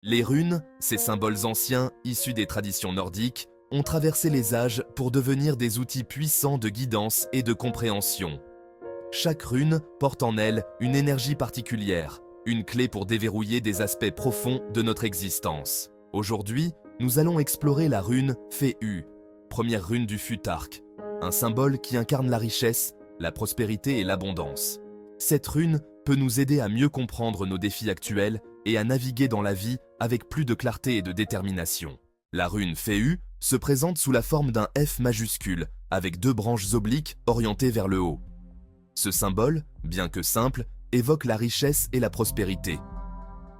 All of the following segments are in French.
Les runes, ces symboles anciens issus des traditions nordiques, ont traversé les âges pour devenir des outils puissants de guidance et de compréhension. Chaque rune porte en elle une énergie particulière, une clé pour déverrouiller des aspects profonds de notre existence. Aujourd'hui, nous allons explorer la rune Féhu, première rune du Futhark, un symbole qui incarne la richesse, la prospérité et l'abondance. Cette rune peut nous aider à mieux comprendre nos défis actuels et à naviguer dans la vie avec plus de clarté et de détermination. La rune Féhu se présente sous la forme d'un F majuscule, avec deux branches obliques orientées vers le haut. Ce symbole, bien que simple, évoque la richesse et la prospérité.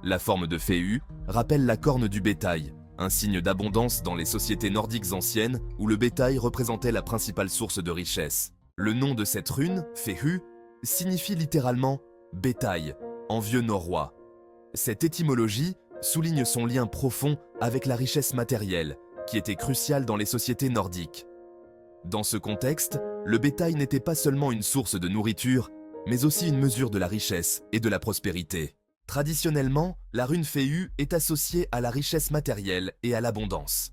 La forme de Féhu rappelle la corne du bétail, un signe d'abondance dans les sociétés nordiques anciennes où le bétail représentait la principale source de richesse. Le nom de cette rune, Féhu, signifie littéralement « bétail » en vieux norrois. Cette étymologie souligne son lien profond avec la richesse matérielle, qui était cruciale dans les sociétés nordiques. Dans ce contexte, le bétail n'était pas seulement une source de nourriture, mais aussi une mesure de la richesse et de la prospérité. Traditionnellement, la rune Féhu est associée à la richesse matérielle et à l'abondance.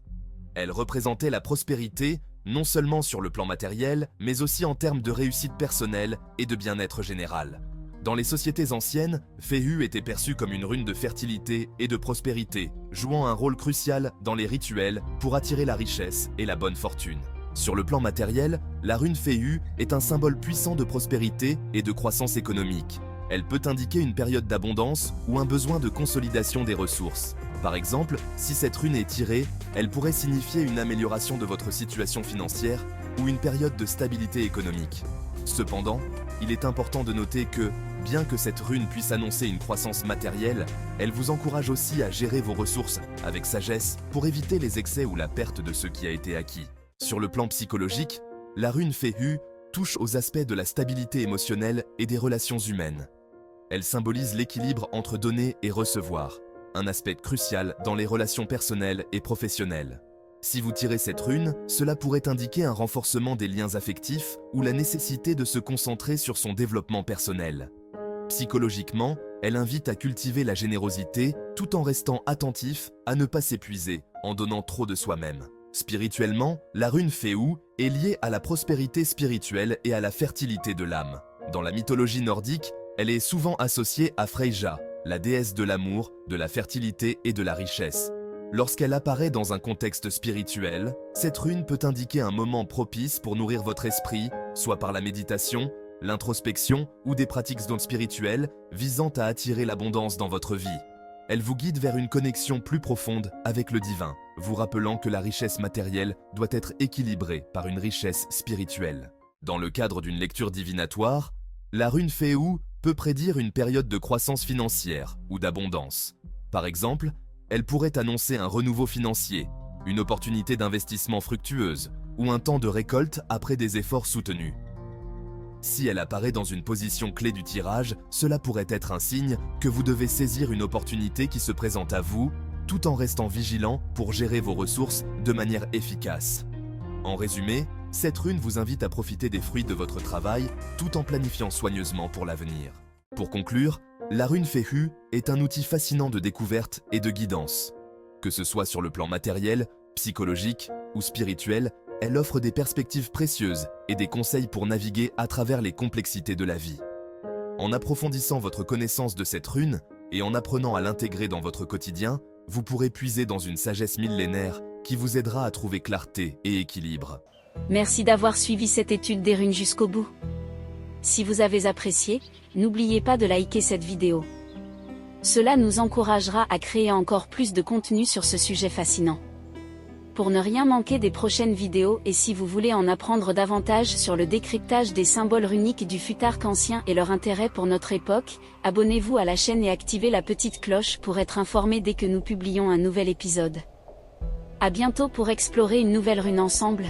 Elle représentait la prospérité, non seulement sur le plan matériel, mais aussi en termes de réussite personnelle et de bien-être général. Dans les sociétés anciennes, Féhu était perçue comme une rune de fertilité et de prospérité, jouant un rôle crucial dans les rituels pour attirer la richesse et la bonne fortune. Sur le plan matériel, la rune Féhu est un symbole puissant de prospérité et de croissance économique. Elle peut indiquer une période d'abondance ou un besoin de consolidation des ressources. Par exemple, si cette rune est tirée, elle pourrait signifier une amélioration de votre situation financière ou une période de stabilité économique. Cependant, il est important de noter que, bien que cette rune puisse annoncer une croissance matérielle, elle vous encourage aussi à gérer vos ressources avec sagesse pour éviter les excès ou la perte de ce qui a été acquis. Sur le plan psychologique, la rune Féhu touche aux aspects de la stabilité émotionnelle et des relations humaines. Elle symbolise l'équilibre entre donner et recevoir, un aspect crucial dans les relations personnelles et professionnelles. Si vous tirez cette rune, cela pourrait indiquer un renforcement des liens affectifs ou la nécessité de se concentrer sur son développement personnel. Psychologiquement, elle invite à cultiver la générosité tout en restant attentif à ne pas s'épuiser en donnant trop de soi-même. Spirituellement, la rune Féhu est liée à la prospérité spirituelle et à la fertilité de l'âme. Dans la mythologie nordique, elle est souvent associée à Freyja, la déesse de l'amour, de la fertilité et de la richesse. Lorsqu'elle apparaît dans un contexte spirituel, cette rune peut indiquer un moment propice pour nourrir votre esprit, soit par la méditation, l'introspection ou des pratiques spirituelles visant à attirer l'abondance dans votre vie. Elle vous guide vers une connexion plus profonde avec le divin, vous rappelant que la richesse matérielle doit être équilibrée par une richesse spirituelle. Dans le cadre d'une lecture divinatoire, la rune Féhu peut prédire une période de croissance financière ou d'abondance. Par exemple, elle pourrait annoncer un renouveau financier, une opportunité d'investissement fructueuse ou un temps de récolte après des efforts soutenus. Si elle apparaît dans une position clé du tirage, cela pourrait être un signe que vous devez saisir une opportunité qui se présente à vous, tout en restant vigilant pour gérer vos ressources de manière efficace. En résumé, cette rune vous invite à profiter des fruits de votre travail tout en planifiant soigneusement pour l'avenir. Pour conclure, la rune Féhu est un outil fascinant de découverte et de guidance. Que ce soit sur le plan matériel, psychologique ou spirituel, elle offre des perspectives précieuses et des conseils pour naviguer à travers les complexités de la vie. En approfondissant votre connaissance de cette rune et en apprenant à l'intégrer dans votre quotidien, vous pourrez puiser dans une sagesse millénaire qui vous aidera à trouver clarté et équilibre. Merci d'avoir suivi cette étude des runes jusqu'au bout. Si vous avez apprécié, n'oubliez pas de liker cette vidéo. Cela nous encouragera à créer encore plus de contenu sur ce sujet fascinant. Pour ne rien manquer des prochaines vidéos et si vous voulez en apprendre davantage sur le décryptage des symboles runiques du Futhark ancien et leur intérêt pour notre époque, abonnez-vous à la chaîne et activez la petite cloche pour être informé dès que nous publions un nouvel épisode. À bientôt pour explorer une nouvelle rune ensemble.